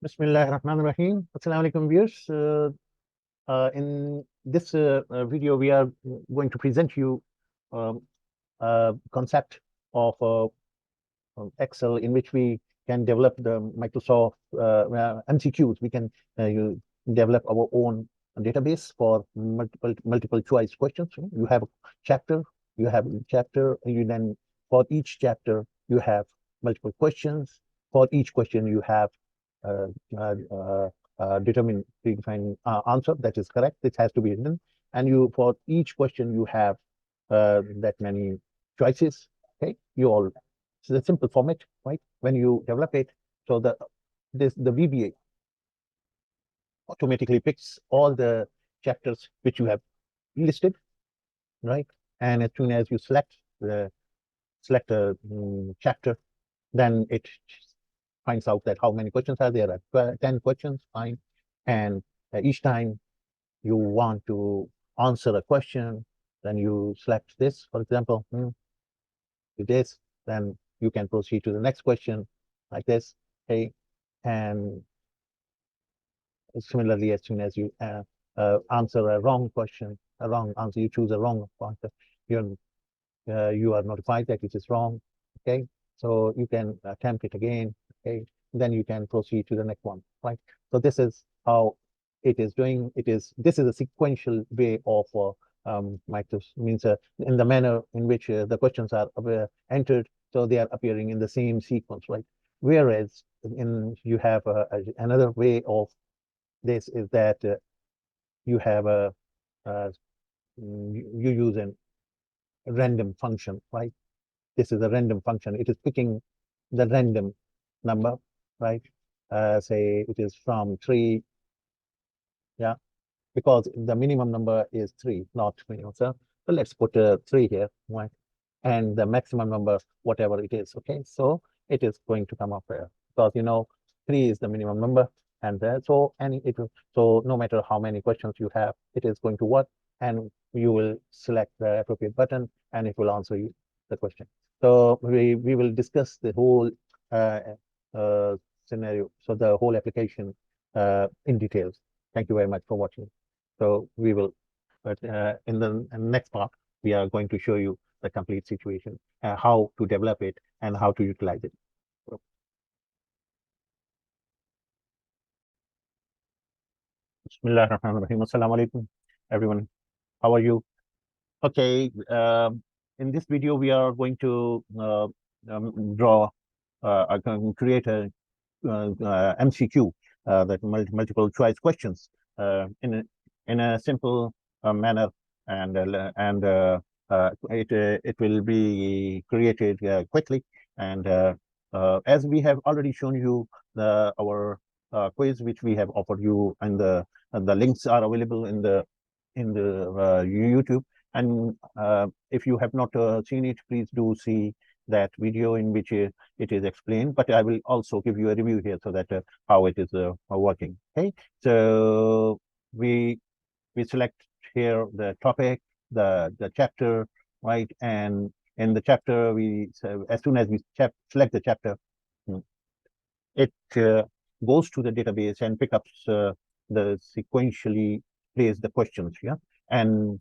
Bismillahirrahmanirrahim. Assalamu alaikum viewers. In this video, we are going to present you um, a concept of Excel in which we can develop the Microsoft MCQs. We can develop our own database for multiple choice questions. You have a chapter, you then for each chapter you have multiple questions. For each question you have uh, uh, predefined answer that is correct. It has to be hidden, and you for each question you have that many choices. Okay, you all. It's a simple format, right? When you develop it, so the VBA automatically picks all the chapters which you have listed, right? And as soon as you select a chapter, then it finds out that how many questions are there. 10 questions, fine. And each time you want to answer a question, then you select this, for example, this, then you can proceed to the next question like this. Okay. And similarly, as soon as you answer a wrong question, a wrong answer, you choose a wrong answer, you are notified that it is wrong. Okay, so you can attempt it again. Okay, then you can proceed to the next one. Right. So this is how it is doing. This is a sequential way of means in the manner in which the questions are entered, so they are appearing in the same sequence, right? Whereas you have another way of this is that you have uh, you use a random function, right? This is a random function. It is picking the random number, right? Say it is from 3, yeah, because the minimum number is 3, not minimum. So let's put 3 here, right? And the maximum number, whatever it is, okay? So it is going to come up here because 3 is the minimum number, and so no matter how many questions you have, it is going to work, and you will select the appropriate button, and it will answer you the question. So we will discuss the whole uh, scenario, so the whole application in details. Thank you very much for watching. So we will, but in the next part, we are going to show you the complete situation, how to develop it and how to utilize it. Bismillahirrahmanirrahim. Assalamu alaikum, everyone. How are you? Okay. In this video, we are going to create a MCQ, that multiple choice questions in a simple manner, and it will be created quickly. And as we have already shown you our quiz, which we have offered you, and the links are available in the YouTube. And if you have not seen it, please do see that video in which it is explained. But I will also give you a review here so that how it is working. Okay, so we select here the topic, the chapter, right? And in the chapter, as soon as we select the chapter, it goes to the database and picks up the sequentially plays the questions, yeah, and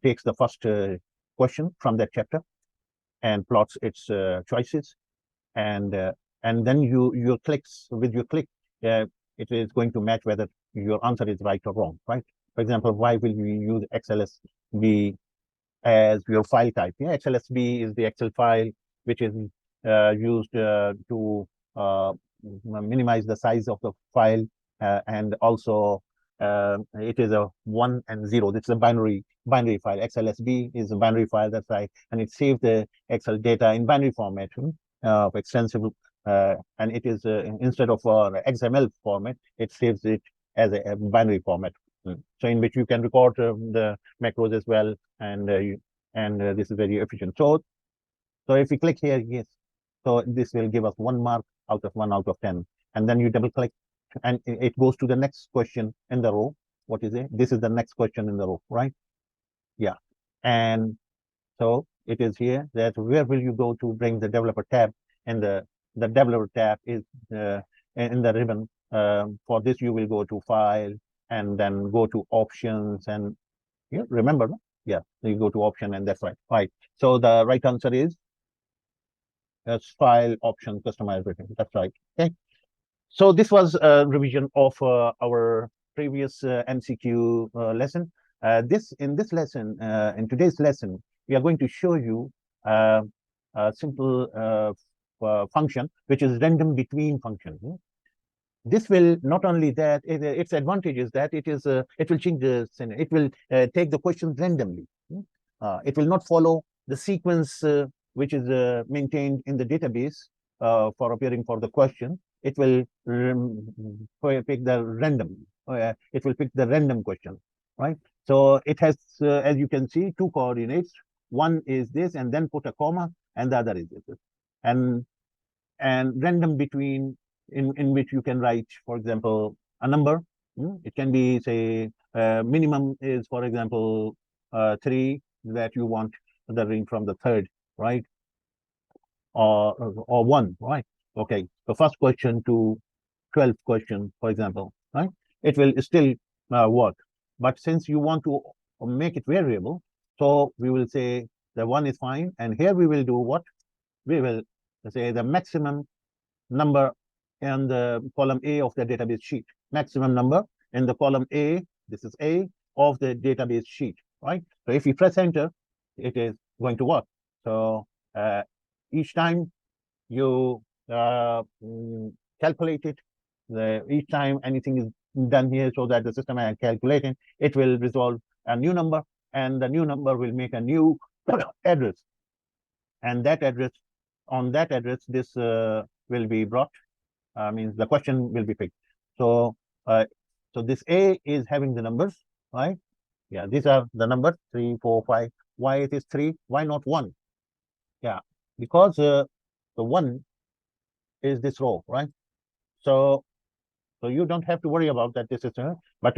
takes the first question from that chapter and plots its choices, and then your clicks with your click, it is going to match whether your answer is right or wrong, right? For example, why will you use XLSB as your file type? Yeah, XLSB is the Excel file which is used to minimize the size of the file, and also it is a 1 and 0. This is a binary file. XLSB is a binary file, that's right, and it saves the Excel data in binary format, extensible, and it is instead of XML format, it saves it as a binary format. So in which you can record the macros as well, and this is very efficient. So if you click here, yes, so this will give us 1 mark out of 1 out of 10, and then you double click, and it goes to the next question in the row. What is it? This is the next question in the row, right? Yeah, and so it is here that where will you go to bring the developer tab, and the developer tab is in the ribbon. For this, you will go to File and then go to Options, and yeah, remember, no? Yeah, you go to Option, and that's right. So the right answer is File, Option, Customize Everything. That's right. Okay. So this was a revision of our previous MCQ lesson. In today's lesson, we are going to show you a simple function, which is random between function. This will not only that, its advantage is that it will change the scenario. It will take the questions randomly. It will not follow the sequence which is maintained in the database for appearing for the question. It will pick the random. It will pick the random question, right? So it has, as you can see, two coordinates. One is this, and then put a comma, and the other is this. And random between, in which you can write, for example, a number. It can be, say, minimum is, for example, 3, that you want the ring from the third, right? Or 1, right? Okay, the first question to 12th question, for example, right? It will still work. But since you want to make it variable, so we will say the 1 is fine. And here we will do what? We will say the maximum number in the column A of the database sheet. Maximum number in the column A, this is A, of the database sheet, right? So if you press enter, it is going to work. So each time you calculate it, each time anything is done here, so that the system is calculating, it will resolve a new number, and the new number will make a new address. And that address, on that address, this will be brought, means the question will be picked. So this A is having the numbers, right? Yeah, these are the numbers, 3, 4, 5. Why it is 3? Why not 1? Yeah, because the 1 is this row, right? So you don't have to worry about that. This is but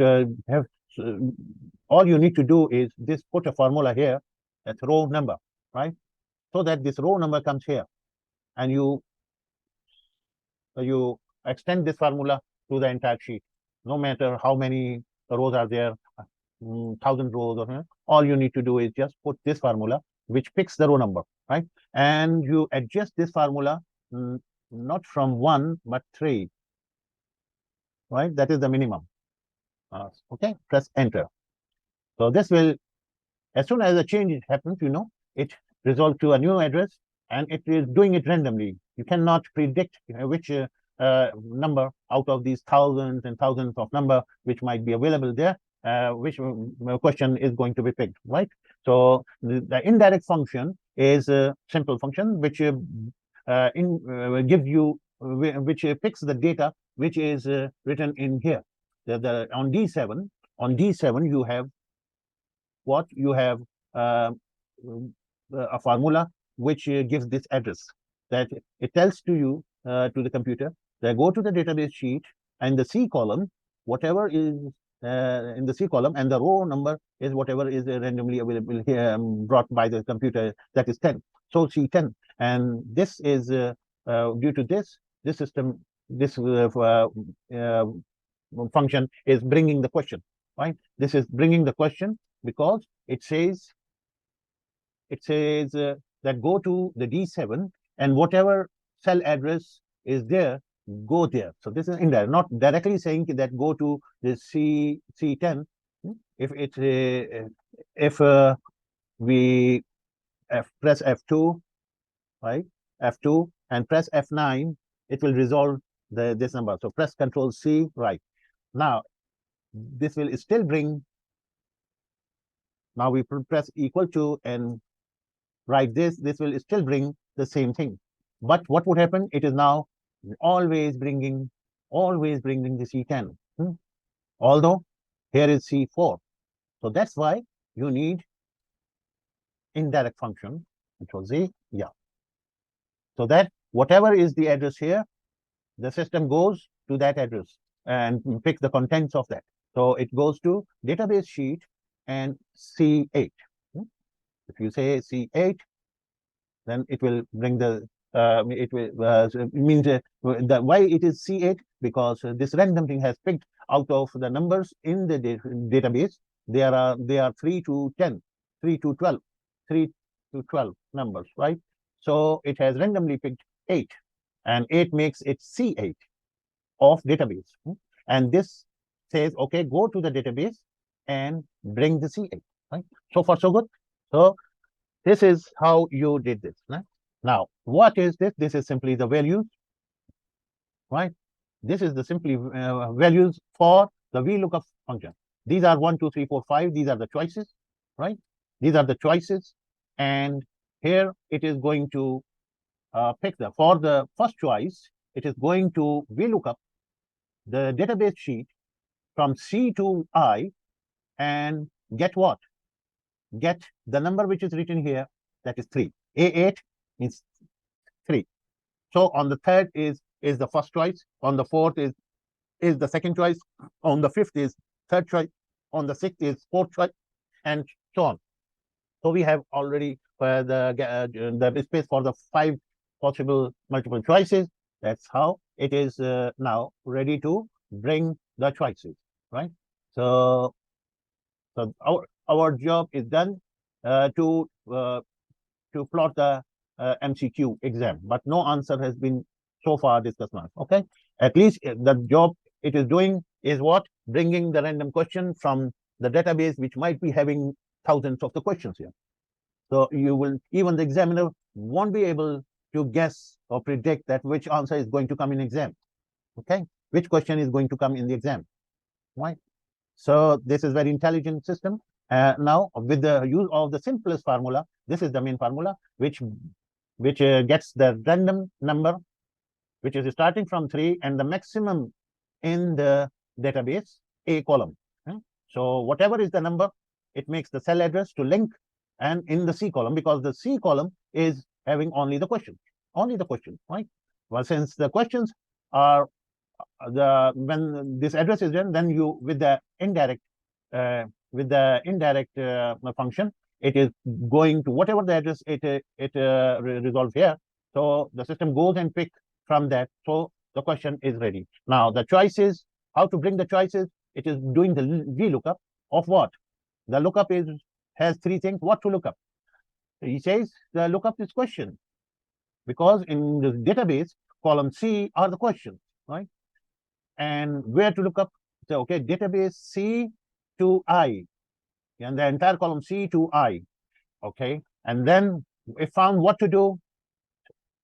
all you need to do is this, put a formula here, that's row number, right? So that this row number comes here, and you extend this formula to the entire sheet, no matter how many rows are there, 1,000 rows, or all you need to do is just put this formula, which picks the row number, right? And you adjust this formula, not from 1 but 3, right? That is the minimum. Okay, press enter. So this will, as soon as a change happens, it resolves to a new address, and it is doing it randomly. You cannot predict which number out of these thousands and thousands of number which might be available there, which question is going to be picked, right? So the indirect function is a simple function which gives you, which picks the data which is written in here. On D7 you have what? You have a formula which gives this address, that it tells to you, to the computer, that go to the database sheet, and the C column, whatever is in the C column, and the row number is whatever is randomly available here, brought by the computer, that is 10. So C10, and this is due to this system, this function is bringing the question, right? This is bringing the question because it says that go to the D7, and whatever cell address is there, go there. So this is indirect, not directly saying that go to the C10. If we press F2, right? F2 and press F9, it will resolve this number. So press Control C, right? Now this will still bring. Now we press equal to and write this. This will still bring the same thing. But what would happen? It is now always bringing the C10. Although here is C4. So that's why you need indirect function, Control Z. Yeah. So that whatever is the address here, the system goes to that address and pick the contents of that. So it goes to database sheet and C8. If you say C8, then it will bring the it will means Why it is C8? Because this random thing has picked out of the numbers in the database. They are 3 to 10, 3 to 12, 3 to 12 numbers, right? So it has randomly picked 8, and 8 makes it C8 of database. And this says, okay, go to the database and bring the C8, right? So far, so good. So this is how you did this. Right? Now, what is this? This is simply the values, right? This is the simply values for the VLOOKUP function. These are 1, 2, 3, 4, 5. These are the choices, right? These are the choices. And here it is going to pick for the first choice, it is going to VLOOKUP the database sheet from C to I and get what? Get the number which is written here, that is 3. A8 is 3. So on the third is the first choice. On the fourth is the second choice. On the fifth is third choice. On the sixth is fourth choice, and so on. So we have already the space for the 5 possible multiple choices. That's how it is now ready to bring the choices, right? So our job is done to plot the MCQ exam, but no answer has been so far discussed now. Okay, at least the job it is doing is what? Bringing the random question from the database, which might be having thousands of the questions here. So even the examiner won't be able to guess or predict that which answer is going to come in exam. Okay, which question is going to come in the exam, right? So this is very intelligent system. Now with the use of the simplest formula, this is the main formula which gets the random number which is starting from 3 and the maximum in the database A column. So whatever is the number, it makes the cell address to link and in the C column, because the C column is having only the question, right? Well, since the questions are when this address is done, then you with the indirect function, it is going to whatever the address it resolves here. So the system goes and pick from that. So the question is ready. Now the choices, how to bring the choices? It is doing the VLOOKUP of what? The lookup has 3 things. What to look up? He says the lookup is question, because in the database column C are the questions, right? And where to look up? So okay, database C to I, and the entire column C to I. Okay, and then we found what to do.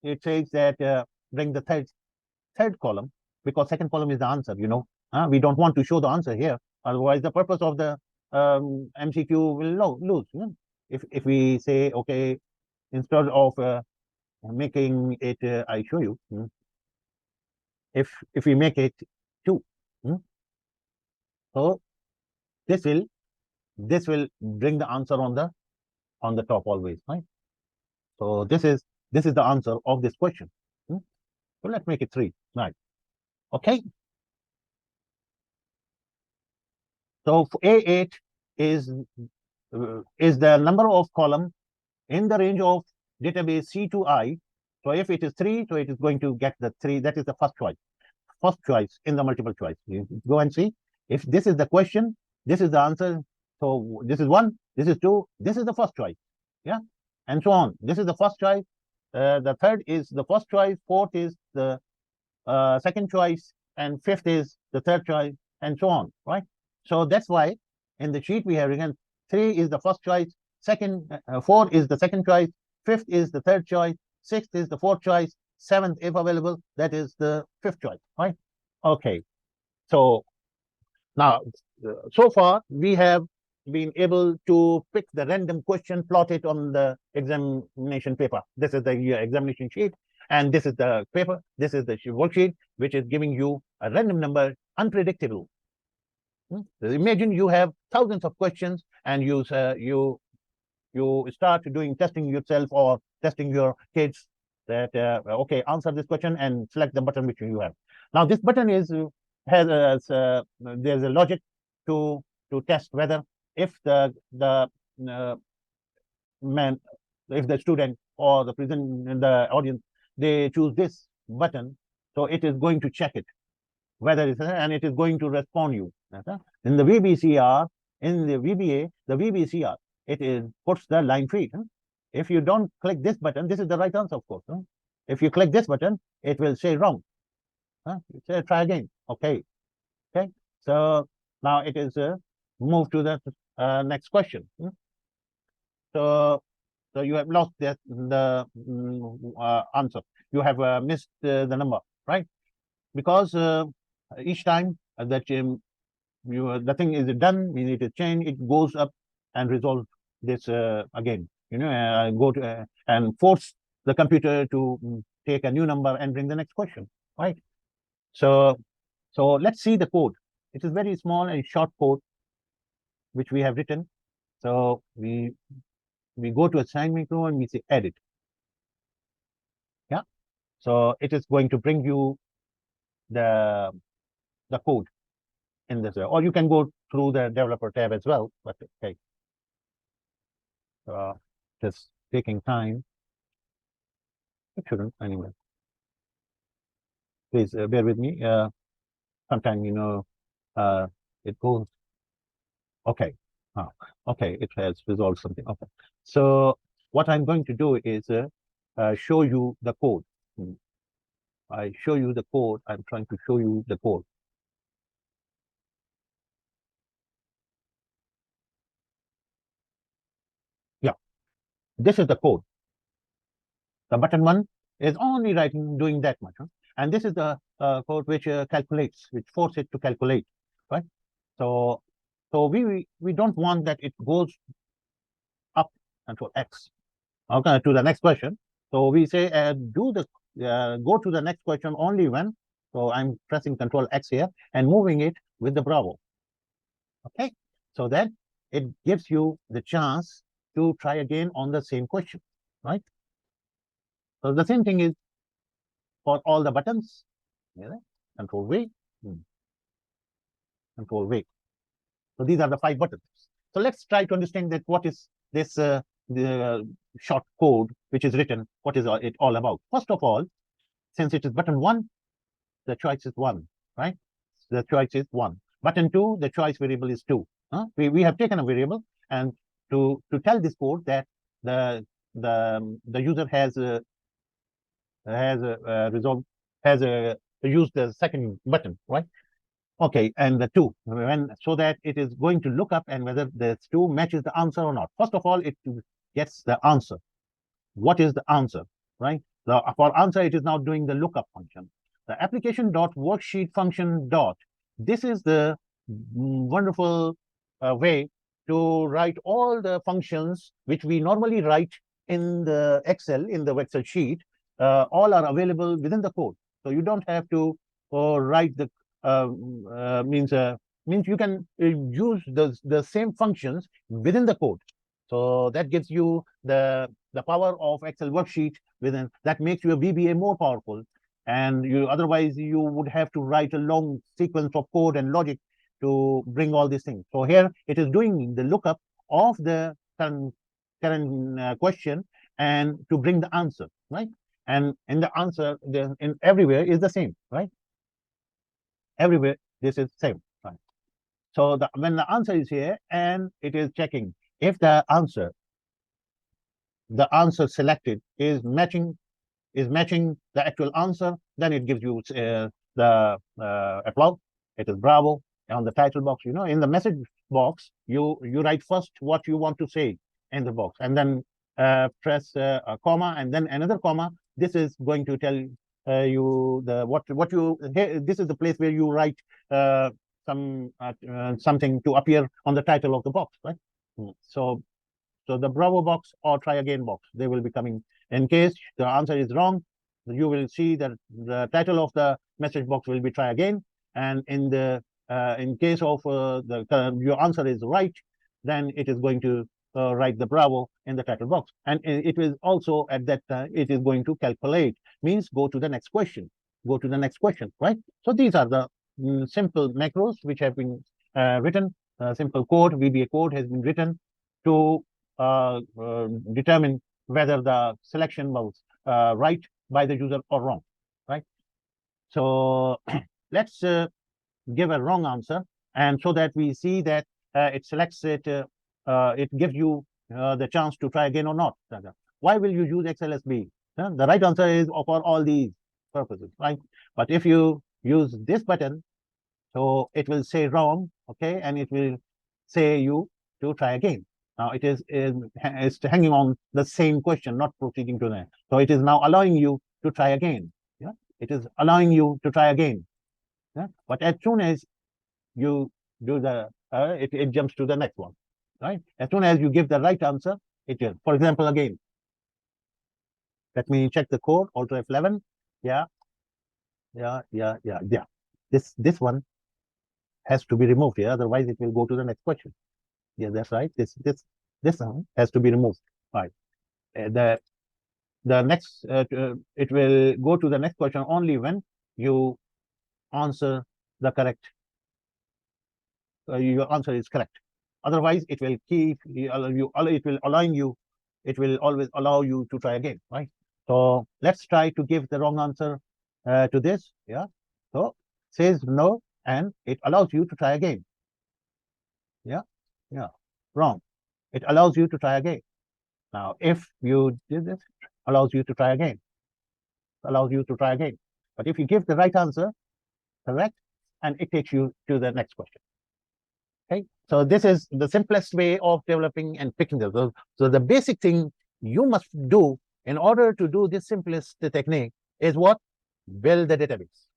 It says that bring the third column, because second column is the answer. We don't want to show the answer here, otherwise the purpose of the MCQ will lose. If we say, okay, instead of making it, I show you. If we make it 2, so this will bring the answer on the top always, right? So this is the answer of this question. So let's make it 3, right? Okay. So A8 is the number of column in the range of database C to I. So if it is 3, so it is going to get the 3. That is the first choice in the multiple choice. You go and see if this is the question, this is the answer. So this is 1, this is 2, this is the first choice, yeah, and so on. This is the first choice. The third is the first choice, fourth is the second choice, and fifth is the third choice, and so on, right? So that's why in the sheet we have again 3 is the first choice, 4 is the second choice, 5th is the third choice, 6th is the fourth choice, 7th, if available, that is the 5th choice, right? Okay, so now so far we have been able to pick the random question, plot it on the examination paper. This is the examination sheet, and this is the paper. This is the worksheet, which is giving you a random number, unpredictable. Imagine you have thousands of questions, and you start doing testing yourself or testing your kids that okay, answer this question and select the button which you have. Now this button there's a logic to test whether if the student or the audience, they choose this button, So it is going to check it, whether it's, and it is going to respond you. In the VBCR, in the VBA, the VBCR, it is puts the line feed. If you don't click this button, this is the right answer, of course. If you click this button, it will say wrong. Say try again. Okay. Okay. So now it is move to the next question. So you have lost the answer. You have missed the number, right? Because each time that the thing is done, we need to change. It goes up and resolve this again. Go to and force the computer to take a new number and bring the next question, right? So let's see the code. It is very small and short code which we have written. So we go to assign macro and we say edit. Yeah. So it is going to bring you the code in this way, or you can go through the developer tab as well. But okay, just taking time. It shouldn't anyway. Please bear with me. Sometimes it goes. Okay. Oh, okay, it has resolved something. Okay. So what I'm going to do is show you the code. I show you the code. I'm trying to show you the code. Yeah, this is the code. The button one is only doing that much, and this is the code which calculates, which forces it to calculate, right? So we don't want that it goes up until X. Okay, to the next question. So we say go to the next question only when. So I'm pressing Control X here and moving it with the Bravo. Okay, so then it gives you the chance to try again on the same question, right? So the same thing is for all the buttons. Control V, Control V. So these are the 5 buttons. So let's try to understand that what is this the short code which is written, what is it all about? First of all, since it is button 1, the choice is 1, right? The choice is 1. Button 2, the choice variable is 2. We have taken a variable, and to tell this code that the user has used the second button, right? Okay, and the 2, so that it is going to look up and whether the 2 matches the answer or not. First of all, it gets the answer. What is the answer, right? For answer, it is now doing the lookup function. The application.worksheet function dot. This is the wonderful way to write all the functions which we normally write in the Excel, in the Excel sheet. All are available within the code. So you don't have to write the means you can use the same functions within the code. So that gives you the power of Excel worksheet within. That makes your VBA more powerful. And otherwise you would have to write a long sequence of code and logic to bring all these things. So here it is doing the lookup of the current question and to bring the answer, right? And in the answer, in everywhere is the same, right? Everywhere this is same, right? So when the answer is here and it is checking if the answer selected is matching the actual answer, then it gives you the applause. It is bravo. On the title box, in the message box, you write first what you want to say in the box, and then press a comma and then another comma. This is going to tell you what you this is the place where you write something to appear on the title of the box, right? So the bravo box or try again box, they will be coming. In case the answer is wrong, you will see that the title of the message box will be try again, and in case of your answer is right, then it is going to write the bravo in the title box, and it will also at that time it is going to calculate, means go to the next question, right? So these are the simple macros which have been written. Simple code, VBA code has been written to determine whether the selection was right by the user or wrong, right? So let's give a wrong answer, and so that we see that it selects it, it gives you the chance to try again or not. Why will you use XLSB? The right answer is for all these purposes, right? But if you use this button, so it will say wrong, okay, and it will say you to try again. Now it is hanging on the same question, not proceeding to that. So it is now allowing you to try again. Yeah, it is allowing you to try again. Yeah, but as soon as you do the, it jumps to the next one, right? As soon as you give the right answer, it is. For example, again, let me check the code. Alt F11. Yeah, yeah. This one has to be removed here, otherwise it will go to the next question. Yeah, that's right. This one has to be removed. Right. The next it will go to the next question only when you answer the correct. Your answer is correct. Otherwise, it will keep you. It will allowing you. It will always allow you to try again. Right. So let's try to give the wrong answer to this. Yeah. So says no, and it allows you to try again. Yeah. Yeah. Wrong. It allows you to try again. Now, if you did this, allows you to try again. Allows you to try again. But if you give the right answer, correct, and it takes you to the next question. Okay. So this is the simplest way of developing and picking them. So the basic thing you must do in order to do this simplest technique is what? Build the database.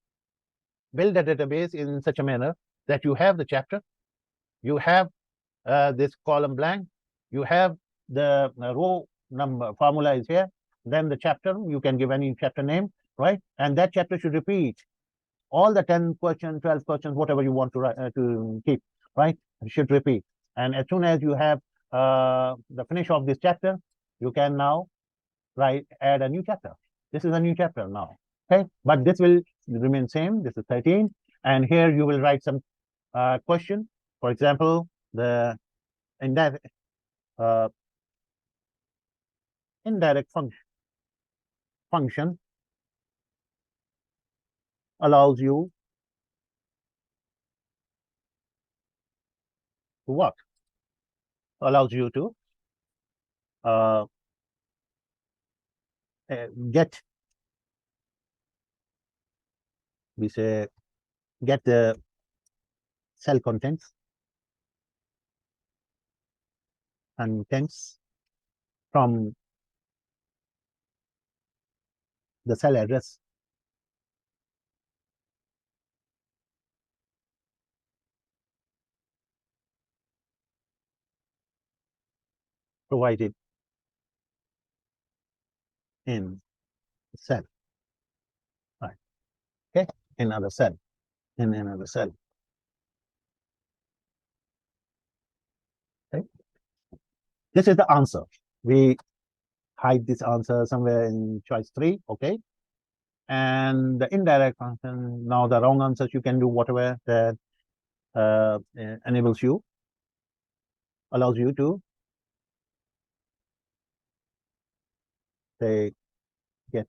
Build the database in such a manner that you have the chapter, you have this column blank, you have the row number formula is here, then the chapter, you can give any chapter name, right? And that chapter should repeat all the 10 questions, 12 questions, whatever you want to keep, right? It should repeat. And as soon as you have the finish of this chapter, you can now add a new chapter. This is a new chapter now, okay? But this will remain same. This is 13. And here you will write some question. For example, the indirect function allows you to what? Allows you to uh, get, we say, get the cell contents from the cell address provided in cell, right? Okay, in another cell, in another cell. Okay, this is the answer. We hide this answer somewhere in choice 3. Okay, and the indirect function. Now the wrong answers you can do whatever that enables you, allows you to say get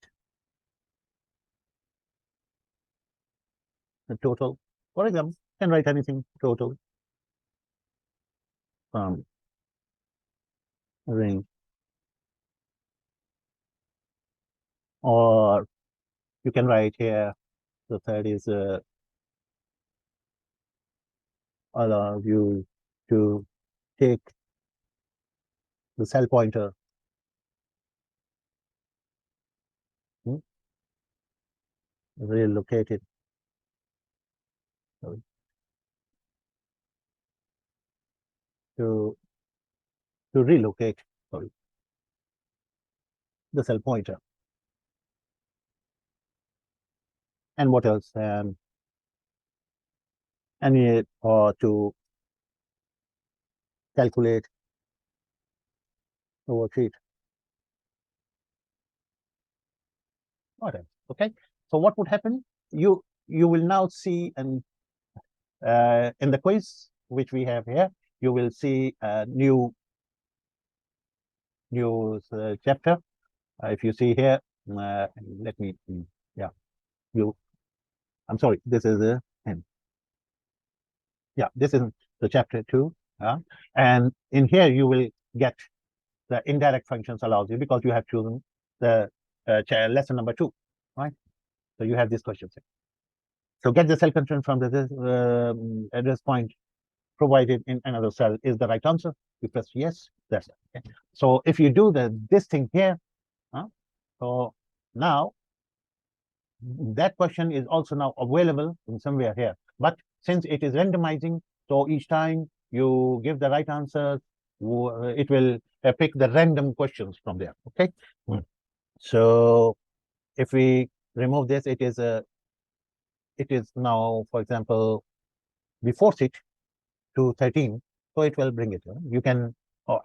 the total. For example, can write anything total from ring, or you can write here the third is allow you to take the cell pointer relocate it to relocate the cell pointer. And what else? And or to calculate the worksheet. What else? Okay. So what would happen? You will now see, and in the quiz which we have here, you will see a new chapter. If you see here, let me, yeah, you I'm sorry, this is the end. Yeah, this is the chapter 2. And in here you will get the indirect functions allows you, because you have chosen the lesson number 2, right? So you have this question set. So get the cell content from the address point provided in another cell is the right answer. You press yes, that's it. Okay. So if you do this thing here, so now that question is also now available in somewhere here. But since it is randomizing, so each time you give the right answer, it will pick the random questions from there. Okay. So if we remove this, it is now, for example, we force it to 13, so it will bring it. You can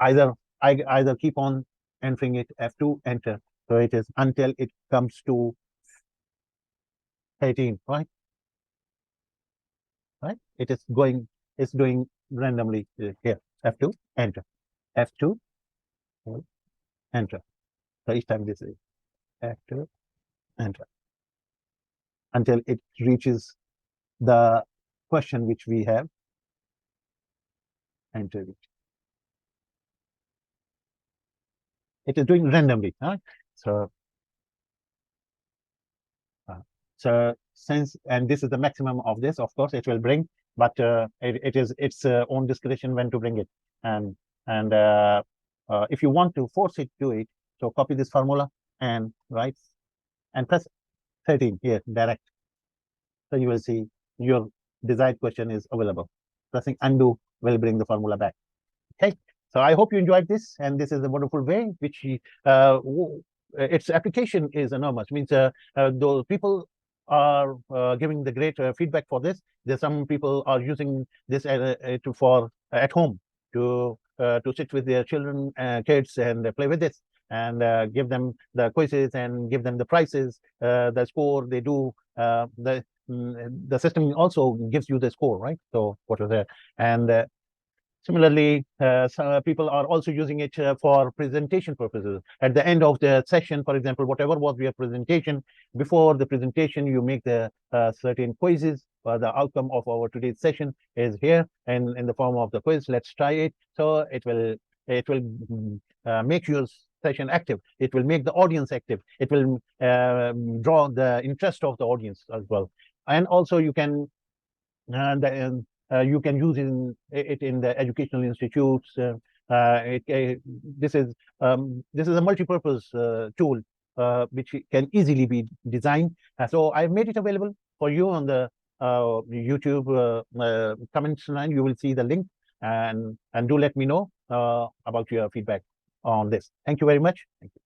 either keep on entering it, F2, enter. So it is until it comes to 13, right? Right? It's doing randomly here. F2, enter. F2, enter. So each time this is F2, enter. Until it reaches the question which we have entered it. It is doing randomly. Right? So since, and this is the maximum of this, of course, it will bring, but it is its own discretion when to bring it. And if you want to force it to it, so copy this formula and write and press 13 here, direct. So you will see your desired question is available. Pressing undo will bring the formula back. Okay. So I hope you enjoyed this, and this is a wonderful way which its application is enormous. Means those people are giving the great feedback for this. There's some people are using this for at home to sit with their children, kids, and play with this, and give them the quizzes and give them the prizes, the score they do. The system also gives you the score, right? So what was there? And similarly, some people are also using it for presentation purposes. At the end of the session, for example, whatever was your presentation, before the presentation, you make the certain quizzes. The outcome of our today's session is here, and in the form of the quiz. Let's try it. So it will make your session active. It will make the audience active. It will draw the interest of the audience as well. And also you can you can use it in the educational institutes. This is a multi-purpose tool which can easily be designed. So I've made it available for you on the YouTube comments line. You will see the link, and do let me know about your feedback on this. Thank you very much. Thank you.